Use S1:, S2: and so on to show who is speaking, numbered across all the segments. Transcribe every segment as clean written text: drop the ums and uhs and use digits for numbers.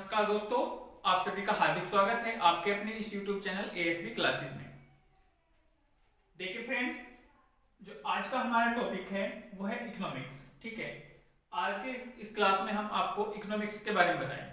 S1: नमस्कार दोस्तों, आप सभी का हार्दिक स्वागत है आपके अपने इस YouTube चैनल ASB क्लासेस में। देखिए फ्रेंड्स, जो आज का हमारा टॉपिक है वो है इकोनॉमिक्स। ठीक है, आज के इस क्लास में हम आपको इकोनॉमिक्स के बारे में बताएंगे।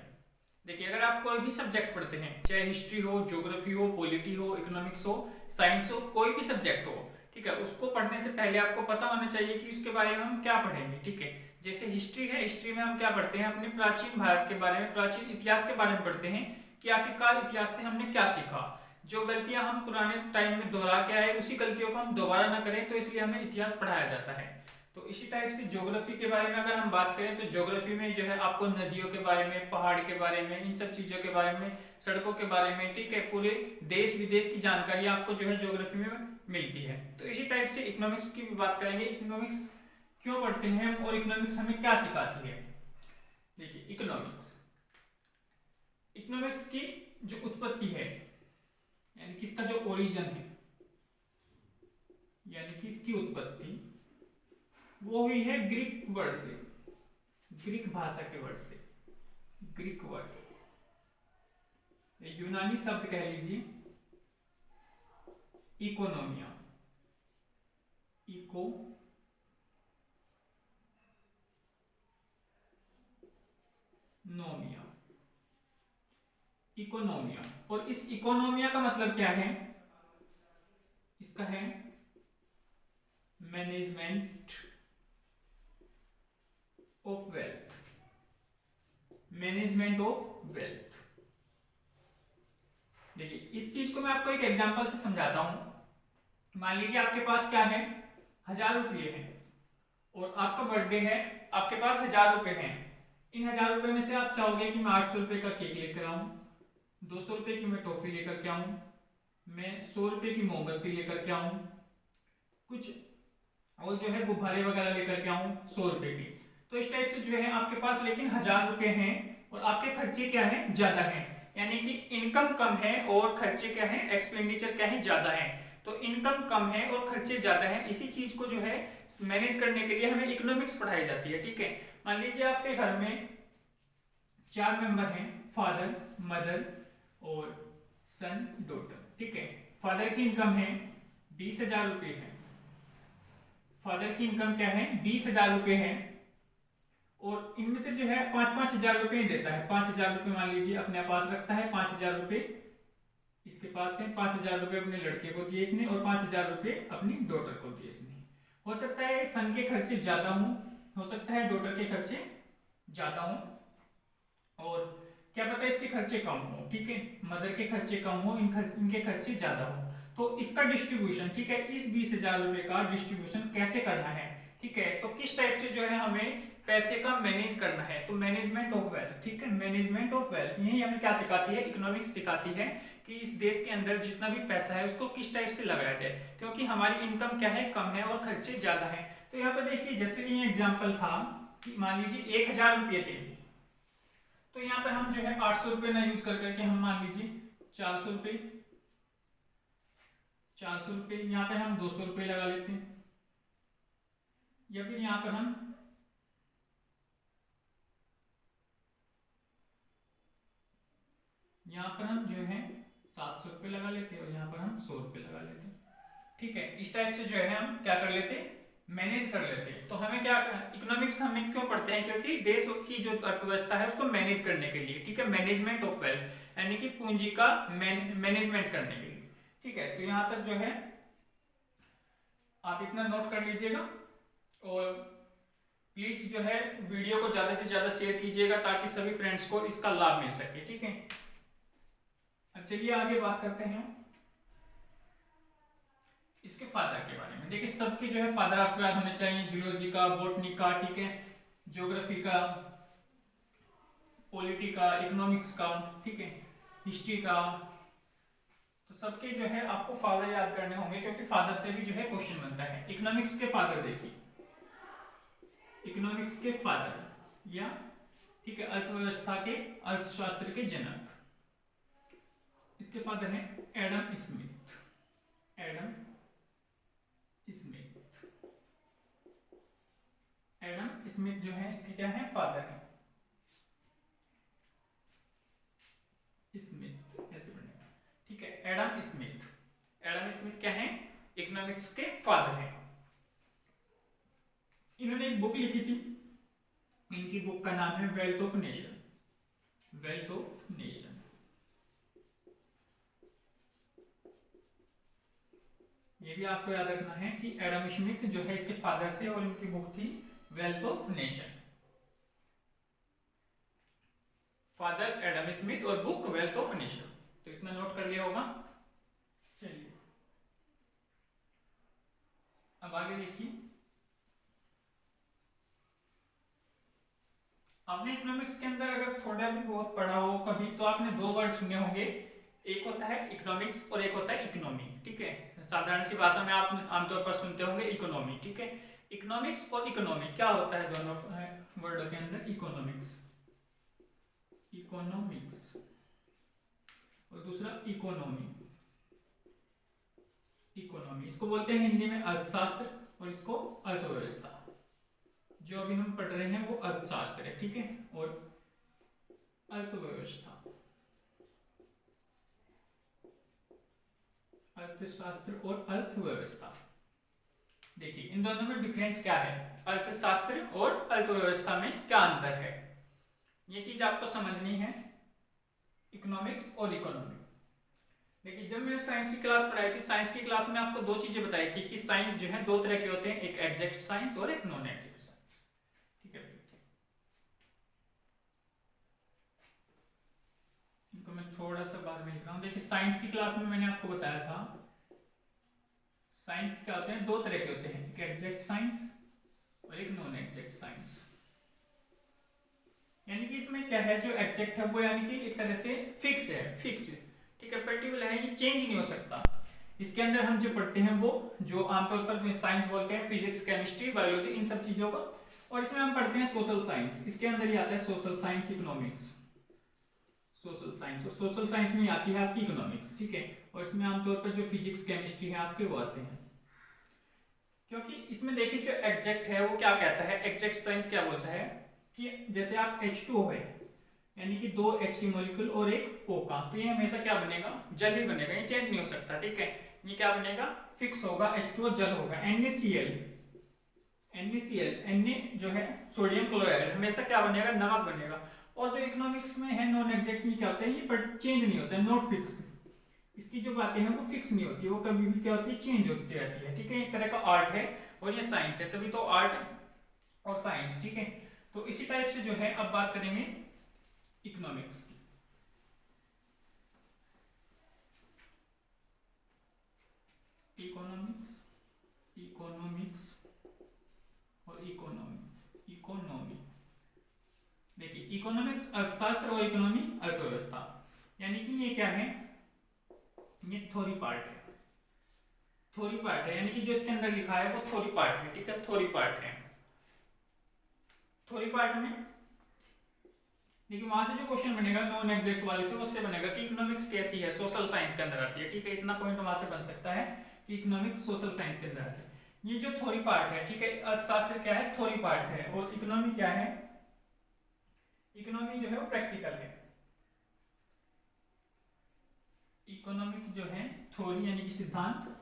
S1: देखिए, अगर आप कोई भी सब्जेक्ट पढ़ते हैं, चाहे हिस्ट्री हो, ज्योग्राफी हो, पॉलिटी हो, इकोनॉमिक्स हो, साइंस हो, कोई भी सब्जेक्ट हो, ठीक है, उसको पढ़ने से पहले आपको पता होना चाहिए कि उसके बारे में हम क्या पढ़ेंगे। ठीक है, जैसे हिस्ट्री है, हिस्ट्री में हम क्या पढ़ते हैं, अपने प्राचीन भारत के बारे में, प्राचीन इतिहास के बारे में पढ़ते हैं कि आखिरकार इतिहास से हमने क्या सीखा। जो गलतियां हम पुराने टाइम में दोहरा के आए, उसी गलतियों को हम दोबारा ना करें, तो इसलिए हमें इतिहास पढ़ाया जाता है। तो इसी टाइप से ज्योग्राफी के बारे में अगर हम बात करें तो ज्योग्राफी में जो है आपको नदियों के बारे में, पहाड़ के बारे में, इन सब चीजों के बारे में, सड़कों के बारे में, ठीक है, पूरे देश विदेश की जानकारी आपको जो है ज्योग्राफी में मिलती है। तो इसी टाइप से इकोनॉमिक्स की भी बात करेंगे। इकोनॉमिक्स क्यों पढ़ते हैं हम और इकोनॉमिक्स हमें क्या सिखाती है। देखिए, इकोनॉमिक्स इकोनॉमिक्स की जो उत्पत्ति है, यानी कि इसका जो ओरिजिन है, यानी कि इसकी उत्पत्ति वो हुई है ग्रीक वर्ड से, ग्रीक भाषा के वर्ड से। ग्रीक वर्ड, यूनानी शब्द कह लीजिए, इकोनोमिया, इकोनोमिया, इकोनोमिया। और इस इकोनोमिया का मतलब क्या है, इसका है management of wealth, management of wealth. देखिए, इस चीज को मैं आपको एक एग्जांपल से समझाता हूं। मान लीजिए आपके पास क्या है, 1000 रुपये है और आपका बर्थडे है, आपके पास 1000 रुपये हैं। इन 1000 रुपये में से आप चाहोगे कि मैं 800 रुपये का केक लेकर आऊं, 200 रुपये की मैं टॉफी लेकर के आऊं, मैं 100 रुपये की मोमबत्ती लेकर के आऊं, कुछ और जो है गुब्बारे वगैरह लेकर के आऊं 100 रुपये की। तो इस टाइप से जो है आपके पास लेकिन 1000 रुपये हैं और आपके खर्चे क्या है, ज्यादा है, यानी कि इनकम कम है और खर्चे क्या है, एक्सपेंडिचर क्या है, ज्यादा है। तो इनकम कम है और खर्चे ज्यादा है, इसी चीज को जो है मैनेज करने के लिए हमें इकोनॉमिक्स पढ़ाई जाती है। ठीक है, मान लीजिए आपके घर में 4 मेंबर हैं, फादर, मदर और सन, डॉटर। ठीक है, फादर की इनकम है 20,000 रुपये है, फादर की इनकम क्या है, 20,000 रुपये है, और इनमें से जो है 5,000 रुपये ही देता है। 5,000 रुपये मान लीजिए अपने पास रखता है, 5,000 रुपये इसके पास है, 5,000 रुपये अपने लड़के को दिए इसने और 5,000 रुपये अपनी डॉटर को दिए इसने। हो सकता है सन के खर्चे ज्यादा हो सकता है डॉटर के खर्चे ज्यादा हो, और क्या पता इसके खर्चे कम हो। ठीक है, मदर के खर्चे कम हो, इनके खर्चे ज्यादा हो। तो इसका डिस्ट्रीब्यूशन, ठीक है, इस 20,000 रुपये का डिस्ट्रीब्यूशन कैसे करना है, ठीक है, तो किस टाइप से जो है हमें पैसे का मैनेज करना है, तो मैनेजमेंट ऑफ वेल्थ। ठीक है, मैनेजमेंट ऑफ वेल्थ यही हमें क्या सिखाती है, इकोनॉमिक्स सिखाती है कि इस देश के अंदर जितना भी पैसा है उसको किस टाइप से लगाया जाए, क्योंकि हमारी इनकम क्या है, कम है और खर्चे ज्यादा है। तो यहाँ पर देखिए, जैसे ये एग्जाम्पल था कि मान लीजिए 1,000 रुपये थे, तो यहाँ पर हम जो है 800 रुपये ना यूज कर करके हम मान लीजिए 400 रुपये, 400 रुपये, यहाँ पर हम 200 रुपये लगा लेते हैं, या फिर यहाँ पर हम जो है 700 रुपये लगा लेते हैं और यहाँ पर हम 100 रुपये लगा लेते हैं। ठीक है, इस टाइप से जो है हम क्या कर लेते हैं, मैनेज कर लेते हैं। तो हमें क्या, इकोनॉमिक्स हमें क्यों पढ़ते हैं, क्योंकि देश की जो अर्थव्यवस्था है उसको मैनेज करने के लिए। ठीक है, मैनेजमेंट ऑफ वेल्थ, यानी कि पूंजी का मैनेजमेंट करने के लिए। ठीक है, तो यहाँ तक जो है आप इतना नोट कर लीजिएगा और प्लीज जो है वीडियो को ज्यादा से ज्यादा शेयर कीजिएगा ताकि सभी फ्रेंड्स को इसका लाभ मिल सके। ठीक है, अब चलिए आगे बात करते हैं इसके फादर के बारे में। देखिए, सबके जो है फादर आपको याद होने चाहिए, जूलॉजी का, बॉटनी का, ठीक है, ज्योग्राफी का, पॉलिटी का, इकोनॉमिक्स का, ठीक है, हिस्ट्री का। तो सबके जो है आपको फादर याद करने होंगे, क्योंकि फादर से भी जो है क्वेश्चन बनता है। इकोनॉमिक्स के फादर देखिए, इकोनॉमिक्स के फादर या ठीक है अर्थव्यवस्था के, अर्थशास्त्र के जनक, इसके फादर हैं Adam Smith. Adam Smith, Adam Smith जो है इसके क्या है, फादर है। Adam Smith. एडम स्मिथ क्या है? इकोनॉमिक्स के फादर हैं। इन्होंने एक बुक लिखी थी, इनकी बुक का नाम है wealth of nation. Wealth of nation. ये भी आपको याद रखना है कि एडम स्मिथ जो है इसके फादर थे और इनकी बुक थी wealth of nation. Father Adam Smith और बुक वेल्थ ऑफ नेशन। तो इतना नोट कर लिया होगा। चलिए अब आगे देखिए, आपने इकोनॉमिक्स के अंदर अगर थोड़ा भी बहुत पढ़ा हो कभी तो आपने दो वर्ड सुने होंगे, एक होता है इकोनॉमिक्स और एक होता है इकोनॉमी। ठीक है, साधारण सी भाषा में आप आमतौर पर सुनते होंगे इकोनॉमी। ठीक है, इकोनॉमिक्स और इकोनॉमी क्या होता है दोनों वर्डों के अंदर? इकोनॉमिक्स, इकोनॉमिक्स और दूसरा इकोनॉमी। इकोनॉमी इसको बोलते हैं हिंदी में अर्थशास्त्र और इसको अर्थव्यवस्था। जो अभी हम पढ़ रहे हैं वो अर्थशास्त्र है। ठीक है, और अर्थव्यवस्था, अर्थशास्त्र और अर्थव्यवस्था। देखिए इन दोनों में डिफरेंस क्या है, अर्थशास्त्र और अर्थव्यवस्था में क्या अंतर है, ये चीज आपको समझनी है। इकोनॉमिक्स और इकोनॉमी। देखिए जब मैंने साइंस की क्लास पढ़ाई थी, साइंस की क्लास में आपको दो चीजें बताई थी कि साइंस जो है दो तरह के होते हैं, एक एग्जैक्ट साइंस और एक नॉन एग्जैक्ट साइंस। ठीक है, इनको मैं थोड़ा सा बाद में लिख रहा हूँ। देखिए साइंस की क्लास में मैंने आपको बताया था साइंस क्या होते हैं, दो तरह के होते हैं, एक एग्जैक्ट साइंस और एक नॉन एग्जैक्ट साइंस। यानी कि इसमें क्या है, जो एग्जैक्ट है वो यानी कि एक तरह से फिक्स है, फिक्स। ठीक है, पर्टिकुलर है, ये चेंज नहीं हो सकता। इसके अंदर हम जो पढ़ते हैं वो जो आमतौर पर साइंस बोलते हैं, फिजिक्स, केमिस्ट्री, बायोलॉजी, इन सब चीजों को। और इसमें हम पढ़ते हैं सोशल साइंस, इसके अंदर ही आता है social science, economics. Social science और सोशल साइंस में आती है आपकी इकोनॉमिक्स। ठीक है, और इसमें आमतौर पर जो फिजिक्स, केमिस्ट्री है आपके वो आते हैं। क्योंकि इसमें देखिए जो एग्जैक्ट है वो क्या कहता है, एग्जैक्ट साइंस क्या बोलता है कि जैसे आप H2O है, यानी कि दो H की मॉलिक्यूल और एक O का, तो ये हमेशा क्या बनेगा, जल ही बनेगा, ये चेंज नहीं हो सकता। ठीक है, ये क्या बनेगा, फिक्स होगा, H2O जल होगा। NaCl, Na जो है सोडियम क्लोराइड, हमेशा क्या बनेगा, नमक बनेगा। और जो इकोनॉमिक्स में है नॉन एग्जैक्ट, ये क्या होता है, ये पर चेंज नहीं होता है, नॉट फिक्स। इसकी जो बातें हैं वो फिक्स नहीं होती, वो कभी भी क्या होती है, चेंज होती रहती है। ठीक है, एक तरह का आर्ट है और ये साइंस है, तभी तो आर्ट और साइंस। ठीक है, तो इसी टाइप से जो है अब बात करेंगे इकोनॉमिक्स की। इकोनॉमिक्स, इकोनॉमिक्स और इकोनॉमी। इकोनॉमी देखिए, इकोनॉमिक्स अर्थशास्त्र और इकोनॉमी अर्थव्यवस्था। यानी कि ये क्या है, ये थ्योरी पार्ट है, थ्योरी पार्ट है, यानी कि जो इसके अंदर लिखा है वो थ्योरी पार्ट है। ठीक है, थ्योरी पार्ट है। थ्योरी पार्ट में लेकिन वहां से जो क्वेश्चन बनेगा नॉन एग्जैक्ट वाले से, उससे बनेगा कि इकोनॉमिक्स कैसी है, सोशल साइंस के अंदर आती है। ठीक है, इतना पॉइंट वहां से बन सकता है कि इकोनॉमिक्स सोशल साइंस के अंदर आती है। ये जो थ्योरी पार्ट है, ठीक है, अर्थशास्त्र क्या है, थ्योरी पार्ट है, और इकोनॉमी क्या है, इकोनॉमी जो है वो प्रैक्टिकल है। इकोनॉमिक जो है थ्योरी यानी कि सिद्धांत,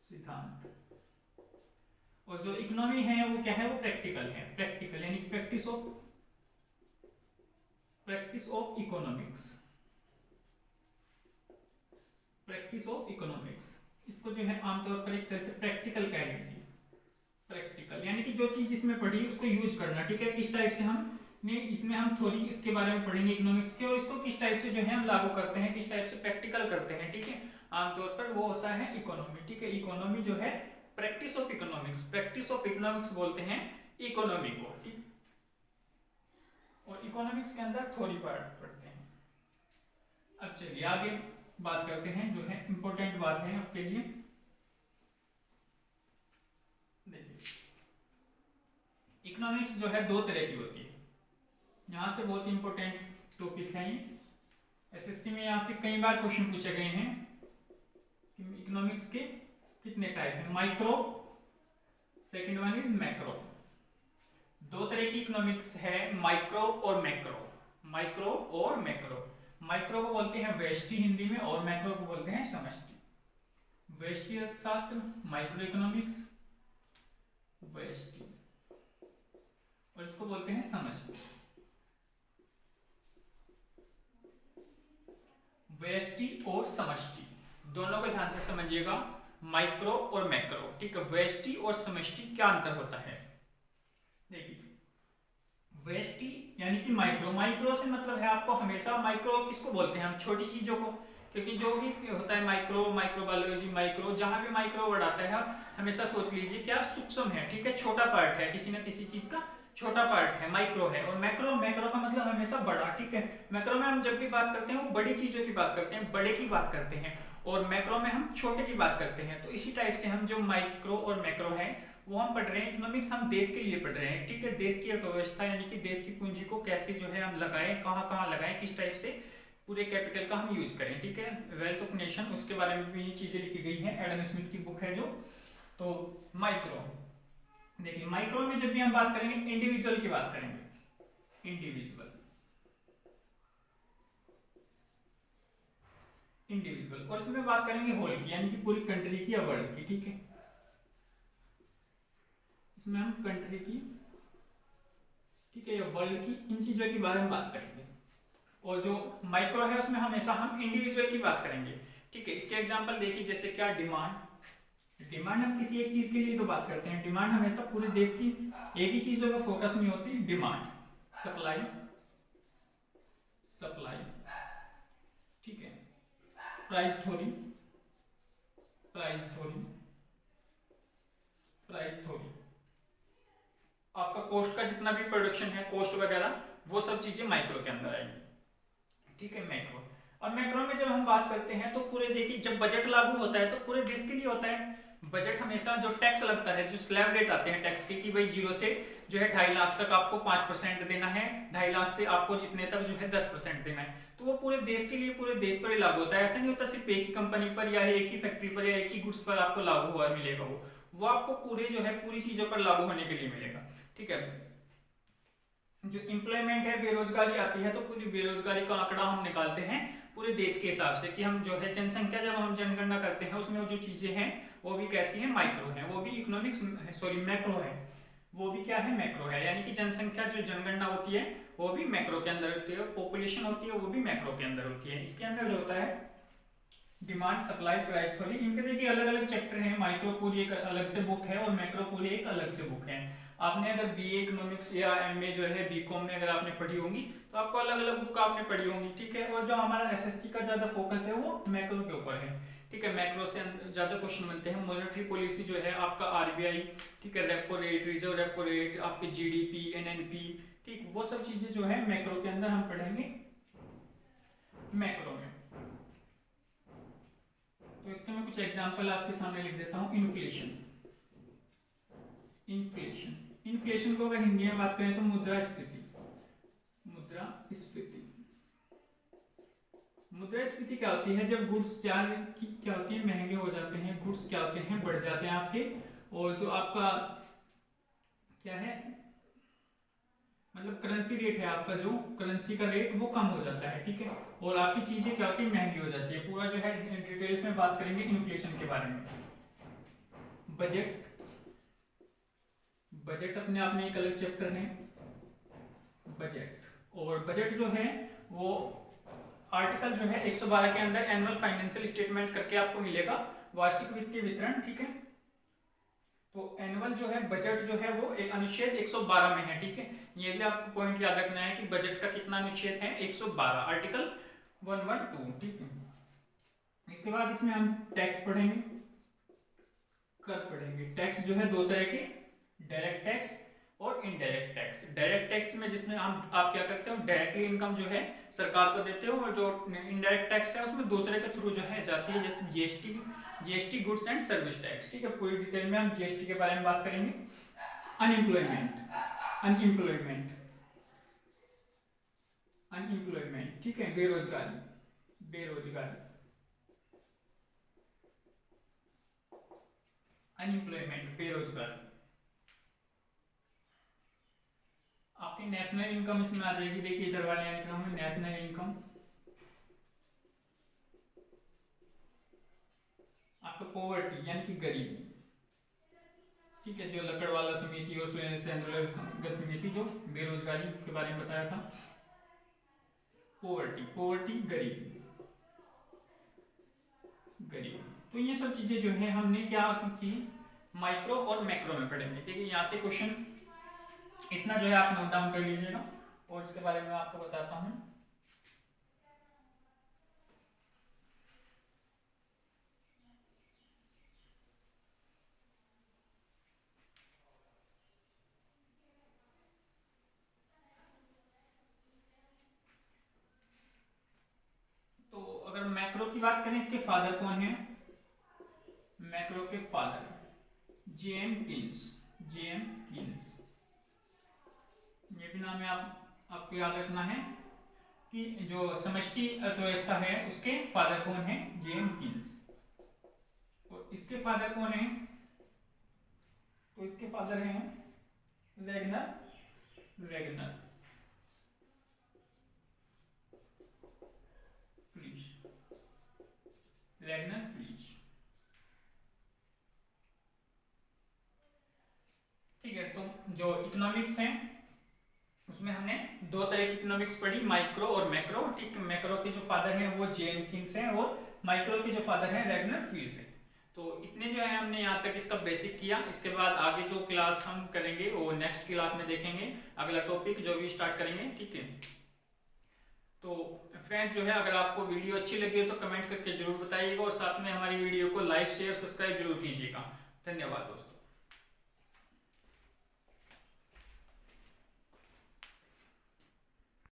S1: सिद्धांत, और जो इकोनॉमी है वो क्या है, वो प्रैक्टिकल है। प्रैक्टिकल यानी practice of economics, practice of economics. इसको जो है आमतौर पर एक तरह से प्रैक्टिकल कह लीजिए। प्रैक्टिकल यानी कि जो चीज इसमें पढ़ी उसको यूज करना। ठीक है, किस टाइप से हम ने इसमें हम थ्योरी इसके बारे में पढ़ेंगे इकोनॉमिक्स की, और इसको किस टाइप से जो है हम लागू करते हैं, किस टाइप से प्रैक्टिकल करते हैं। ठीक है, आमतौर पर वो होता है इकोनॉमी। ठीक है, इकोनॉमी जो है practice of economics, practice of economics बोलते हैं इकोनॉमी को। ठीक, और इकोनॉमिक्स के अंदर थ्योरी पार्ट पढ़ते हैं। अब चलिए आगे बात करते हैं, जो है इंपॉर्टेंट बात है आपके लिए। देखिए इकोनॉमिक्स जो है दो तरह की होती है, यहाँ से बहुत इंपॉर्टेंट टॉपिक है ये। एसएससी में यहाँ से कई बार क्वेश्चन पूछे गए हैं कि इकोनॉमिक्स के कितने टाइप हैं, micro, second one is macro. दो तरह की इकोनॉमिक्स है, माइक्रो और मैक्रो, माइक्रो और मैक्रो। माइक्रो को बोलते हैं व्यष्टि हिंदी में, और मैक्रो को बोलते हैं समष्टि। व्यष्टि अर्थशास्त्र, माइक्रो इकोनॉमिक्स, व्यष्टि, और इसको बोलते हैं समष्टि। व्यष्टि और समष्टि दोनों को ध्यान से समझिएगा, माइक्रो और मैक्रो, ठीक है। व्यष्टि और समष्टि क्या अंतर होता है, देखिए व्यष्टि यानी कि माइक्रो, माइक्रो से मतलब है आपको हमेशा, माइक्रो किसको बोलते हैं हम, छोटी चीजों को, क्योंकि जो भी होता है माइक्रो, माइक्रोबायोलॉजी, माइक्रो, जहां भी माइक्रो वर्ड आता है आप हमेशा सोच लीजिए क्या सूक्ष्म है, ठीक है, छोटा पार्ट है, किसी न किसी चीज का छोटा पार्ट है, माइक्रो है। और मैक्रो, मैक्रो का मतलब हमेशा बड़ा, ठीक है। मैक्रो में हम जब भी बात करते हैं वो बड़ी चीजों की बात करते हैं, बड़े की बात करते हैं, और मैक्रो में हम छोटे की बात करते हैं। तो इसी टाइप से हम जो माइक्रो और मैक्रो है वो हम पढ़ रहे हैं, इकोनॉमिक्स हम देश के लिए पढ़ रहे हैं, ठीक है। देश की अर्थव्यवस्था यानी कि देश की पूंजी को कैसे जो है हम लगाएं, कहाँ कहाँ लगाएं, किस टाइप से पूरे कैपिटल का हम यूज करें, ठीक है। वेल्थ ऑफ नेशन, उसके बारे में भी ये चीजें लिखी गई हैं, एडम स्मिथ की बुक है जो। तो माइक्रो, देखिए माइक्रो में जब भी हम बात करेंगे इंडिविजुअल की बात करेंगे, इंडिविजुअल, इंडिविजुअल, और इसमें बात करेंगे होल की यानी कि पूरी कंट्री की या वर्ल्ड की, ठीक है। इसमें हम कंट्री की, ठीक है, या वर्ल्ड की, इन चीजों के बारे में बात करेंगे। और जो माइक्रो है उसमें हमेशा हम इंडिविजुअल की बात करेंगे, ठीक है। इसके एग्जांपल देखिए, जैसे क्या डिमांड, डिमांड हम किसी एक चीज के लिए तो बात करते हैं, डिमांड हमेशा पूरे देश की एक ही चीजों पर फोकस नहीं होती, डिमांड, सप्लाई, सप्लाई, ठीक है, price theory, price theory, price theory, आपका कॉस्ट का जितना भी प्रोडक्शन है, कॉस्ट वगैरह, वो सब चीजें माइक्रो के अंदर आएंगी, ठीक है, मैक्रो। और मैक्रो में जब हम बात करते हैं तो पूरे देखिए जब बजट लागू होता है तो पूरे देश के लिए होता है। बजट हमेशा जो टैक्स लगता है, जो स्लैब रेट आते हैं टैक्स के, कि भाई 0 से जो है 2.5 लाख तक आपको 5% देना है, 2.5 लाख से आपको इतने तक जो है 10% देना है, तो वो पूरे देश के लिए, पूरे देश पर ही लागू होता है। ऐसा नहीं होता सिर्फ एक ही कंपनी पर या एक ही फैक्ट्री पर या एक ही गुड्स पर आपको लागू हुआ मिलेगा, वो आपको पूरे जो है पूरी चीजों पर लागू होने के लिए मिलेगा, ठीक है। जो एम्प्लॉयमेंट है, बेरोजगारी आती है, तो पूरी बेरोजगारी का आंकड़ा हम निकालते हैं पूरे देश के हिसाब से, कि हम जो है जनसंख्या जब हम जनगणना करते हैं उसमें जो चीजें हैं वो भी कैसी हैं, माइक्रो है, वो भी इकोनॉमिक्स, सॉरी मैक्रो है, वो भी क्या है, मैक्रो है। यानी कि जनसंख्या जो जनगणना होती है वो भी मैक्रो के अंदर होती है, पॉपुलेशन होती है वो भी मैक्रो के अंदर होती है। इसके अंदर जो होता है डिमांड, सप्लाई, प्राइस थ्योरी, इनके देखिए अलग अलग चैप्टर हैं, माइक्रो पूरी एक अलग से बुक है और मैक्रो पूरी एक अलग से बुक है। आपने अगर बीए इकोनॉमिक्स या एमए जो है बीकॉम में अगर आपने पढ़ी होंगी तो आपको अलग अलग बुक आपने पढ़ी होंगी, ठीक है। और जो हमारा एसएससी का ज्यादा फोकस है वो मैक्रो के ऊपर है, ठीक है। मैक्रो से ज्यादा क्वेश्चन बनते हैं। मॉनेटरी पॉलिसी जो है आपका आरबीआई, ठीक है, repo rate, reserve repo rate, आपके जीडीपी, एनएनपी, ठीक, वो सब चीजें जो है मैक्रो के अंदर हम पढ़ेंगे, मैक्रो में। तो इसके मैं कुछ एग्जांपल आपके सामने लिख देता हूं। इन्फ्लेशन, इन्फ्लेशन, इन्फ्लेशन को अगर हिंदी में बात करें तो मुद्रास्फीति, मुद्रास्फीति, मुद्रास्फीति क्या होती है, जब गुड्स क्या होती है, महंगे हो जाते हैं, गुड्स क्या होते हैं, बढ़ जाते हैं आपके, और जो आपका क्या है, मतलब करेंसी रेट है आपका, जो करेंसी का रेट वो कम हो जाता है, ठीक है, और आपकी चीजें क्या होती है, महंगी हो जाती है। पूरा जो है डिटेल्स में बात करेंगे इन्फ्लेशन के बारे में। बजट, बजट अपने आप में एक अलग चैप्टर है, बजट। और बजट जो है वो आर्टिकल जो है 112 के अंदर एनुअल फाइनेंशियल स्टेटमेंट करके आपको मिलेगा, वार्षिक वित्तीय विवरण, ठीक है। तो एनुअल जो है बजट जो है वो एक अनुच्छेद 112 में है, ठीक है। ये भी आपको पॉइंट याद रखना है कि बजट का कितना अनुच्छेद है, 112, आर्टिकल 112, ठीक है। इसके बाद इसमें हम टैक्स पढ़ेंगे, कर पढ़ेंगे। टैक्स जो है दो तरह के, डायरेक्ट टैक्स और इनडायरेक्ट टैक्स। डायरेक्ट टैक्स में जिसमें हम आप क्या करते हो, डायरेक्टली इनकम जो है सरकार को देते हो, और जो इनडायरेक्ट टैक्स है उसमें दूसरे के थ्रू जो है जाती है, जैसे GST, GST goods and service tax, ठीक है। पूरी डिटेल में हम जीएसटी के बारे में बात करेंगे। अनएम्प्लॉयमेंट, अनएम्प्लॉयमेंट, अनएम्प्लॉयमेंट, ठीक है, बेरोजगारी, बेरोजगारी, अनएम्प्लॉयमेंट, बेरोजगारी। आपकी नेशनल इनकम इसमें आ जाएगी, देखिए इधर वाले क्रम में नेशनल इनकम, आपका पॉवर्टी यानी कि गरीबी, ठीक है, जो लकड़ वाला समिति और तेंदुलकर समिति जो बेरोजगारी के बारे में बताया था। पॉवर्टी गरीबी, तो ये सब चीजें जो है हमने क्या की, माइक्रो और मैक्रो में पढ़ेंगे, ठीक है। यहाँ से क्वेश्चन इतना जो है आप नोट डाउन कर लीजिएगा और इसके बारे में आपको बताता हूँ। तो अगर मैक्रो की बात करें, इसके फादर कौन है, मैक्रो के फादर जेएम कीन्स, ये भी नाम है, आपको याद रखना है कि जो समष्टि अर्थव्यवस्था है उसके फादर कौन है, जेएम कीन्स। और इसके फादर कौन है, तो इसके फादर हैं वैगनर फ्रीज, ठीक है। तो जो इकोनॉमिक्स है उसमें हमने दो तरह की इकोनॉमिक्स पढ़ी, माइक्रो और मैक्रो, ठीक। मैक्रो के जो फादर हैं वो जेएम कीन्स हैं और माइक्रो के जो फादर हैं वैगनर फ्रीज हैं। तो इतने जो है हमने यहाँ तक इसका बेसिक किया। इसके बाद आगे जो क्लास हम करेंगे वो नेक्स्ट क्लास में देखेंगे, अगला टॉपिक जो भी स्टार्ट करेंगे, ठीक है। तो फ्रेंड्स जो है, अगर आपको वीडियो अच्छी लगी हो तो कमेंट करके जरूर बताइएगा और साथ में हमारी वीडियो को लाइक शेयर सब्सक्राइब जरूर कीजिएगा। धन्यवाद दोस्तों।